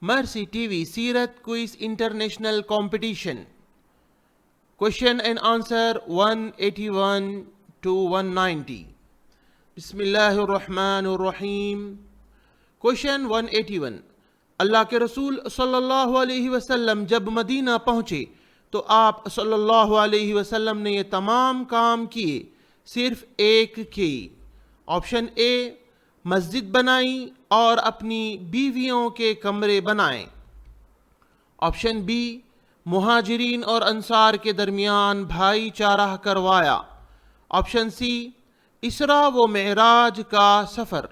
Mercy TV Seerat Quiz International Competition. Question and answer 181 to 190. Bismillahir Rahmanir Rahim. Question 181. اللہ کے رسول صلی اللہ علیہ وسلم جب مدینہ پہنچے تو آپ صلی اللہ علیہ وسلم نے یہ تمام کام کیے صرف ایک کی. آپشن اے مسجد بنائی اور اپنی بیویوں کے کمرے بنائے. آپشن بی مہاجرین اور انصار کے درمیان بھائی چارہ کروایا. آپشن سی اسراء و معراج کا سفر.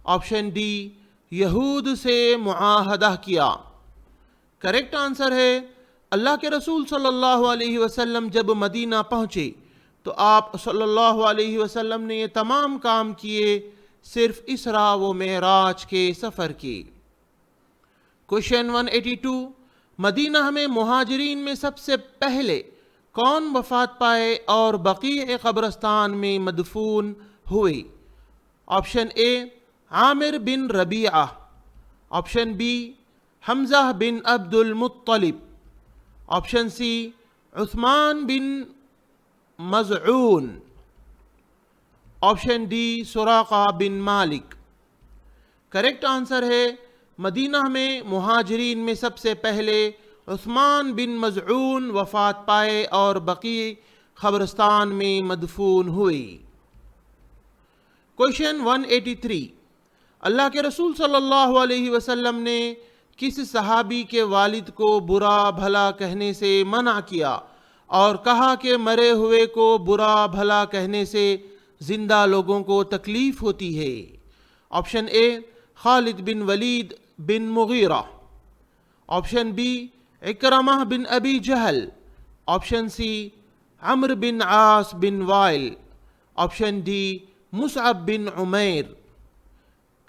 آپشن ڈی یہود سے معاہدہ کیا. کریکٹ آنسر ہے اللہ کے رسول صلی اللہ علیہ وسلم جب مدینہ پہنچے تو آپ صلی اللہ علیہ وسلم نے یہ تمام کام کیے صرف اسراء و معراج کے سفر کی. کوشچن 182. مدینہ میں مہاجرین میں سب سے پہلے کون وفات پائے اور بقیع قبرستان میں مدفون ہوئے؟ آپشن اے عامر بن ربیعہ. آپشن بی حمزہ بن عبد المطلب. آپشن سی عثمان بن مظعون. آپشن ڈی سراقہ بن مالک. کریکٹ آنسر ہے مدینہ میں مہاجرین میں سب سے پہلے عثمان بن مظعون وفات پائے اور بقیع قبرستان میں مدفون ہوئے. کوشچن 183. اللہ کے رسول صلی اللہ علیہ وسلم نے کس صحابی کے والد کو برا بھلا کہنے سے منع کیا اور کہا کہ مرے ہوئے کو برا بھلا کہنے سے زندہ لوگوں کو تکلیف ہوتی ہے؟ آپشن اے خالد بن ولید بن مغیرہ. آپشن بی اکرمہ بن ابی جہل. آپشن سی عمرو بن عاص بن وائل. آپشن ڈی مصعب بن عمیر.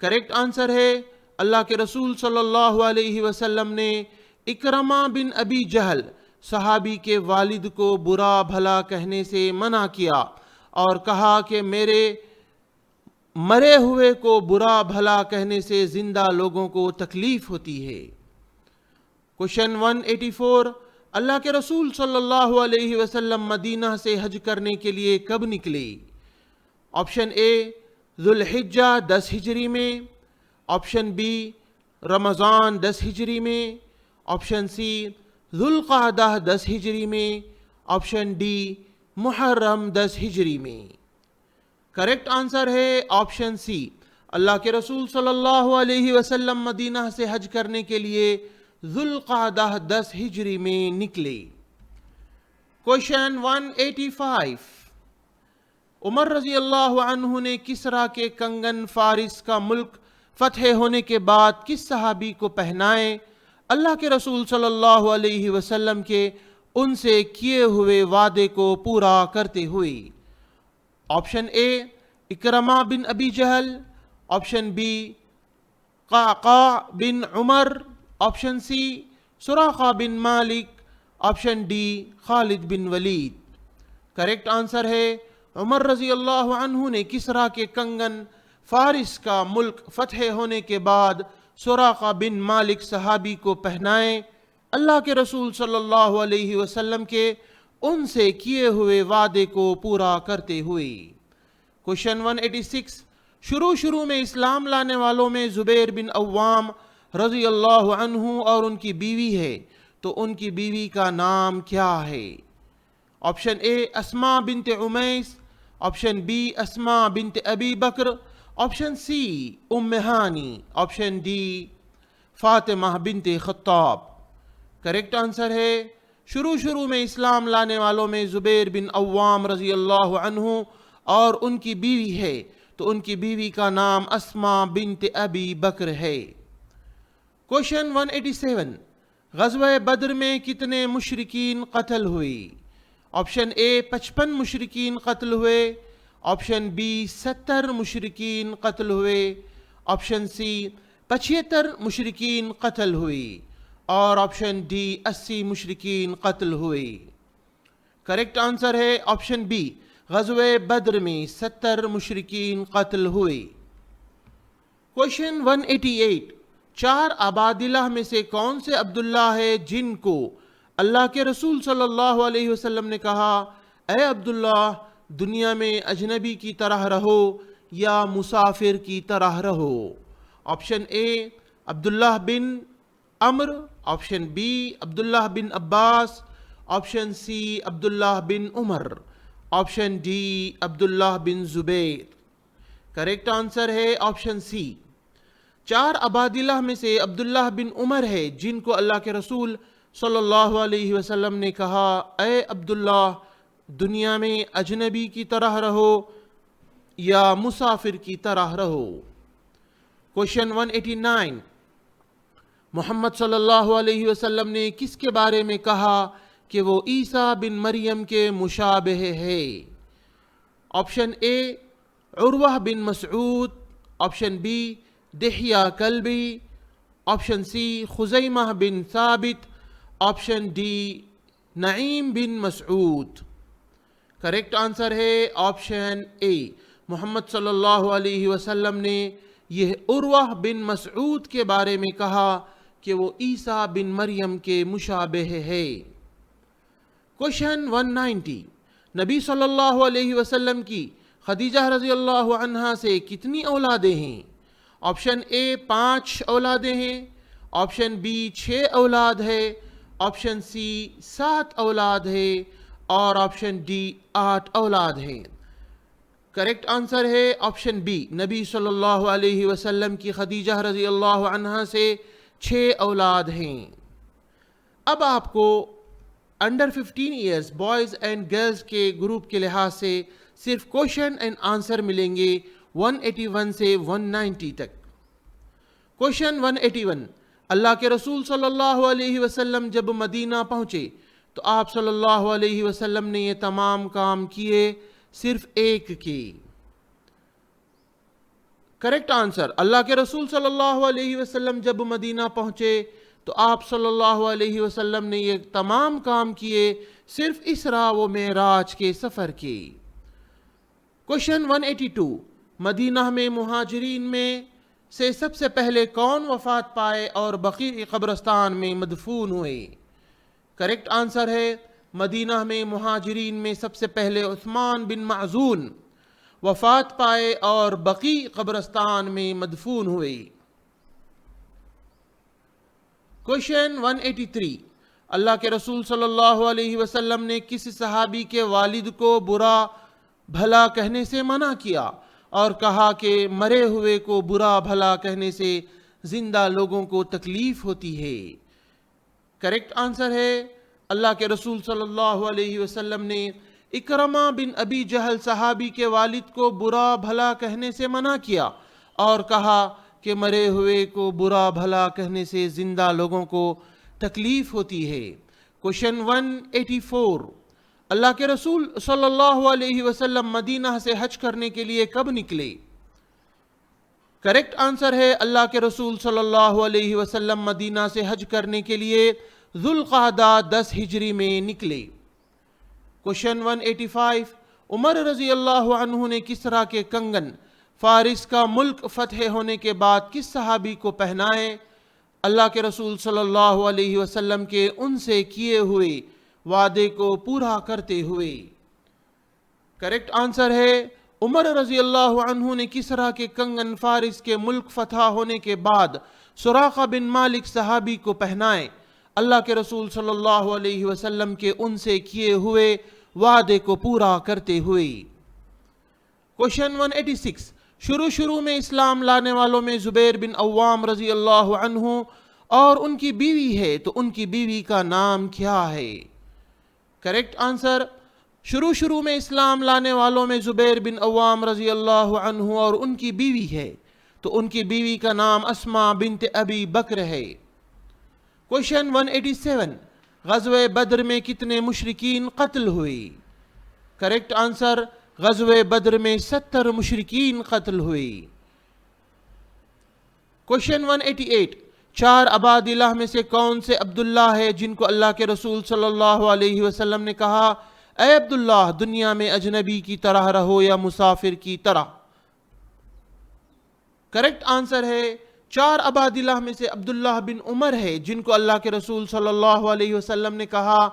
کریکٹ آنسر ہے اللہ کے رسول صلی اللہ علیہ وسلم نے اکرمہ بن ابی جہل صحابی کے والد کو برا بھلا کہنے سے منع کیا اور کہا کہ میرے مرے ہوئے کو برا بھلا کہنے سے زندہ لوگوں کو تکلیف ہوتی ہے. کوشچن 184. اللہ کے رسول صلی اللہ علیہ وسلم مدینہ سے حج کرنے کے لیے کب نکلے؟ آپشن اے ذوالحجہ 10 ہجری میں. آپشن بی رمضان 10 ہجری میں. آپشن سی ذوالقعدہ 10 ہجری میں. آپشن ڈی محرم 10 ہجری میں. کریکٹ آنسر ہے آپشن سی اللہ کے رسول صلی اللہ علیہ وسلم مدینہ سے حج کرنے کے لیے ذوالقعدہ 10 ہجری میں نکلے. کوشچن 185. عمر رضی اللہ عنہ نے کسریٰ کے کنگن فارس کا ملک فتح ہونے کے بعد کس صحابی کو پہنائے اللہ کے رسول صلی اللہ علیہ وسلم کے ان سے کیے ہوئے وعدے کو پورا کرتے ہوئے؟ آپشن اے اکرمہ بن ابی جہل. آپشن بی قعقاع بن عمر. آپشن سی سراقہ بن مالک. آپشن ڈی خالد بن ولید. کریکٹ آنسر ہے عمر رضی اللہ عنہ نے کسریٰ کے کنگن فارس کا ملک فتح ہونے کے بعد سراقہ بن مالک صحابی کو پہنائے اللہ کے رسول صلی اللہ علیہ وسلم کے ان سے کیے ہوئے وعدے کو پورا کرتے ہوئے. کوشچن 186. شروع میں اسلام لانے والوں میں زبیر بن عوام رضی اللہ عنہ اور ان کی بیوی ہے تو ان کی بیوی کا نام کیا ہے؟ آپشن اے اسماء بنت عمیس. آپشن بی اسماء بنت ابی بکر. آپشن سی ام ہانی. آپشن ڈی فاطمہ بنت خطاب. کریکٹ آنسر ہے شروع میں اسلام لانے والوں میں زبیر بن عوام رضی اللہ عنہ اور ان کی بیوی ہے تو ان کی بیوی کا نام اسماء بنت ابی بکر ہے. کوشچن 187. غزوہ بدر میں کتنے مشرکین قتل ہوئے؟ آپشن اے 55 مشرکین قتل ہوئے. آپشن بی 70 مشرکین قتل ہوئے. آپشن سی 75 مشرکین قتل ہوئے. اور آپشن ڈی 80 مشرکین قتل ہوئے. کریکٹ آنسر ہے آپشن بی غزوہ بدر میں 70 مشرکین قتل ہوئے. کوشچن 188. چار عبادلہ میں سے کون سے عبداللہ ہے جن کو اللہ کے رسول صلی اللہ علیہ وسلم نے کہا اے عبداللہ دنیا میں اجنبی کی طرح رہو یا مسافر کی طرح رہو؟ آپشن اے عبداللہ بن عمر، آپشن بی عبداللہ بن عباس، آپشن سی عبداللہ بن عمر، آپشن ڈی عبداللہ بن زبیر۔ کریکٹ آنسر ہے آپشن سی۔ چار عبادلہ میں سے عبداللہ بن عمر ہے جن کو اللہ کے رسول صلی اللہ علیہ وسلم نے کہا اے عبداللہ دنیا میں اجنبی کی طرح رہو یا مسافر کی طرح رہو۔ کوشچن 189، محمد صلی اللہ علیہ وسلم نے کس کے بارے میں کہا کہ وہ عیسیٰ بن مریم کے مشابہ ہے؟ آپشن اے عروہ بن مسعود، آپشن بی دحیہ کلبی، آپشن سی خزیمہ بن ثابت، آپشن ڈی نعیم بن مسعود۔ کریکٹ آنسر ہے آپشن اے، محمد صلی اللہ علیہ وسلم نے یہ عروہ بن مسعود کے بارے میں کہا کہ وہ عیسیٰ بن مریم کے مشابہ ہے۔ کوشچن 190، نبی صلی اللہ علیہ وسلم کی خدیجہ رضی اللہ عنہا سے کتنی اولادیں ہیں؟ آپشن اے 5 اولادیں ہیں، آپشن بی 6 اولاد ہے، آپشن سی 7 اولاد ہے اور آپشن ڈی 8 اولاد ہیں۔ کریکٹ آنسر ہے آپشن بی، نبی صلی اللہ علیہ وسلم کی خدیجہ رضی اللہ عنہا سے 6 اولاد ہیں۔ اب آپ کو under 15 years boys and girls کے گروپ کے لحاظ سے صرف کوشچن اینڈ آنسر ملیں گے 181 سے 190 تک۔ کوشچن 181، اللہ کے رسول صلی اللہ علیہ وسلم جب مدینہ پہنچے تو آپ صلی اللہ علیہ وسلم نے یہ تمام کام کیے صرف ایک کی؟ کریکٹ آنسر، اللہ کے رسول صلی اللہ علیہ وسلم جب مدینہ پہنچے تو آپ صلی اللہ علیہ وسلم نے یہ تمام کام کیے صرف اسراء و معراج کے سفر کے۔ کوشچن 182، مدینہ میں مہاجرین میں سے سب سے پہلے کون وفات پائے اور بقیع قبرستان میں مدفون ہوئے؟ کریکٹ آنسر ہے مدینہ میں مہاجرین میں سب سے پہلے عثمان بن معزون وفات پائے اور بقیع قبرستان میں مدفون ہوئے۔ کوشچن 183، اللہ کے رسول صلی اللہ علیہ وسلم نے کس صحابی کے والد کو برا بھلا کہنے سے منع کیا اور کہا کہ مرے ہوئے کو برا بھلا کہنے سے زندہ لوگوں کو تکلیف ہوتی ہے؟ کریکٹ آنسر ہے اللہ کے رسول صلی اللہ علیہ وسلم نے اکرمہ بن ابی جہل صحابی کے والد کو برا بھلا کہنے سے منع کیا اور کہا کہ مرے ہوئے کو برا بھلا کہنے سے زندہ لوگوں کو تکلیف ہوتی ہے۔ کوشچن 184، اللہ کے رسول صلی اللہ علیہ وسلم مدینہ سے حج کرنے کے لیے کب نکلے؟ کریکٹ آنسر ہے اللہ کے رسول صلی اللہ علیہ وسلم مدینہ سے حج کرنے کے لیے ذوالقعدہ 10 ہجری میں نکلے۔ کوشچن 185، عمر رضی اللہ عنہ نے کسریٰ کے کنگن فارس کا ملک فتح ہونے کے بعد کس صحابی کو پہنائے؟ اللہ کے رسول صلی اللہ علیہ وسلم کے ان سے کیے ہوئے وعدے کو پورا کرتے ہوئے۔ کریکٹ آنسر ہے عمر رضی اللہ عنہ نے کسریٰ کے کنگن فارس کے ملک فتح ہونے کے بعد سراقہ بن مالک صحابی کو پہنائے، اللہ کے رسول صلی اللہ علیہ وسلم کے ان سے کیے ہوئے وعدے کو پورا کرتے ہوئے۔ کوشچن 186، شروع میں اسلام لانے والوں میں زبیر بن عوام رضی اللہ عنہ اور ان کی بیوی ہے تو ان کی بیوی کا نام کیا ہے؟ کریکٹ آنسر، شروع میں اسلام لانے والوں میں زبیر بن عوام رضی اللہ عنہ اور ان کی بیوی ہے تو ان کی بیوی کا نام اسماء بنت ابی بکر ہے۔ کوشچن 187، غزوہ بدر میں کتنے مشرکین قتل ہوئے؟ کریکٹ آنسر، غزوہ بدر میں 70 مشرکین قتل ہوئے۔ کوشچن 188، 4 عبادلہ میں سے کون سے عبداللہ ہے جن کو اللہ کے رسول صلی اللہ علیہ وسلم نے کہا اے عبداللہ دنیا میں اجنبی کی طرح رہو یا مسافر کی طرح؟ کریکٹ آنسر ہے 4 عبادلہ میں سے عبداللہ بن عمر ہے جن کو اللہ کے رسول صلی اللہ علیہ وسلم نے کہا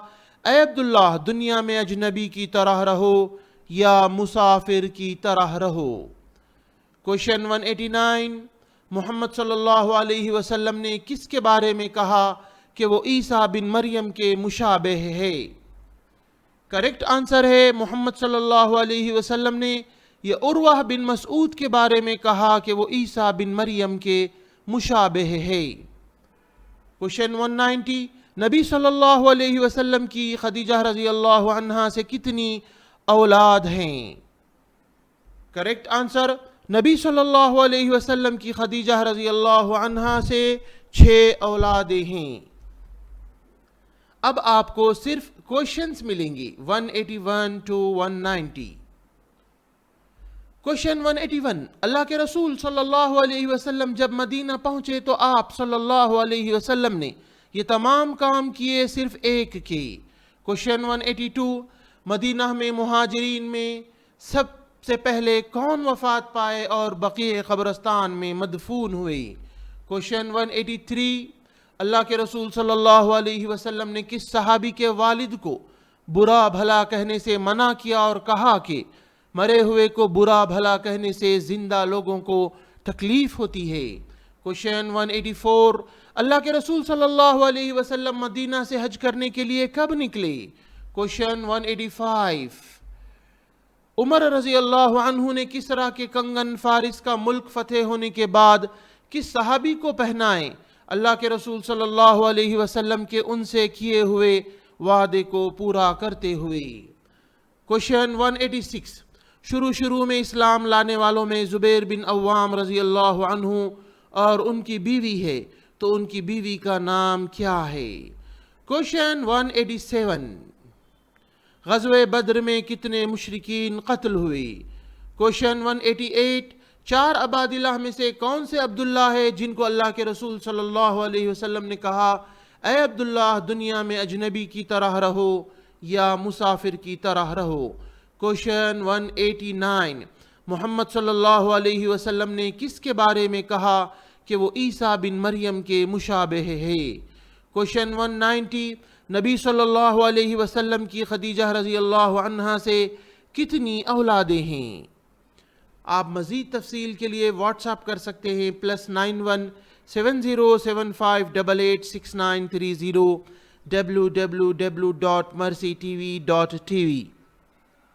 اے عبداللہ دنیا میں اجنبی کی طرح رہو یا مسافر کی طرح رہو۔ کوشچن 189، محمد صلی اللہ علیہ وسلم نے کس کے بارے میں کہا کہ وہ عیسیٰ بن مریم کے مشابہ ہے؟ کریکٹ آنسر ہے محمد صلی اللہ علیہ وسلم نے یہ عروہ بن مسعود کے بارے میں کہا کہ وہ عیسیٰ بن مریم کے مشابہ ہے۔ کوشچن 190، نبی صلی اللہ علیہ وسلم کی خدیجہ رضی اللہ عنہا سے کتنی اولاد ہیں؟ کریکٹ آنسر نبی صلی اللہ علیہ وسلم کی خدیجہ رضی اللہ عنہا سے 6 اولادیں ہیں۔ اب آپ کو صرف کوشچنز ملیں گی 181 to 190۔ کوشچن 181، اللہ کے رسول صلی اللہ علیہ وسلم جب مدینہ پہنچے تو آپ صلی اللہ علیہ وسلم نے یہ تمام کام کیے صرف ایک کی۔ کوشچن 182، مدینہ میں مہاجرین میں سب سے پہلے کون وفات پائے اور بقیع قبرستان میں مدفون ہوئے؟ کوشچن 183، اللہ کے رسول صلی اللہ علیہ وسلم نے کس صحابی کے والد کو برا بھلا کہنے سے منع کیا اور کہا کہ مرے ہوئے کو برا بھلا کہنے سے زندہ لوگوں کو تکلیف ہوتی ہے؟ کوشچن 184، اللہ کے رسول صلی اللہ علیہ وسلم مدینہ سے حج کرنے کے لیے کب نکلے؟ کوشچن 185، عمر رضی اللہ عنہ نے کسریٰ کے کنگن فارس کا ملک فتح ہونے کے بعد کس صحابی کو پہنائے اللہ کے رسول صلی اللہ علیہ وسلم کے ان سے کیے ہوئے وعدے کو پورا کرتے ہوئے؟ کوشچن 186، شروع میں اسلام لانے والوں میں زبیر بن عوام رضی اللہ عنہ اور ان کی بیوی ہے تو ان کی بیوی کا نام کیا ہے؟ کوشچن 187، غزوہ بدر میں کتنے مشرکین قتل ہوئے؟ کوشچن 188، 4 عبادلہ میں سے کون سے عبداللہ ہے جن کو اللہ کے رسول صلی اللہ علیہ وسلم نے کہا اے عبداللہ دنیا میں اجنبی کی طرح رہو یا مسافر کی طرح رہو؟ کوشچن 189، محمد صلی اللہ علیہ وسلم نے کس کے بارے میں کہا کہ وہ عیسیٰ بن مریم کے مشابہ ہے؟ کوشچن 190، نبی صلی اللہ علیہ وسلم کی خدیجہ رضی اللہ عنہا سے کتنی اولادیں ہیں؟ آپ مزید تفصیل کے لیے واٹس ایپ کر سکتے ہیں +91 7075886930 www.mercytv.tv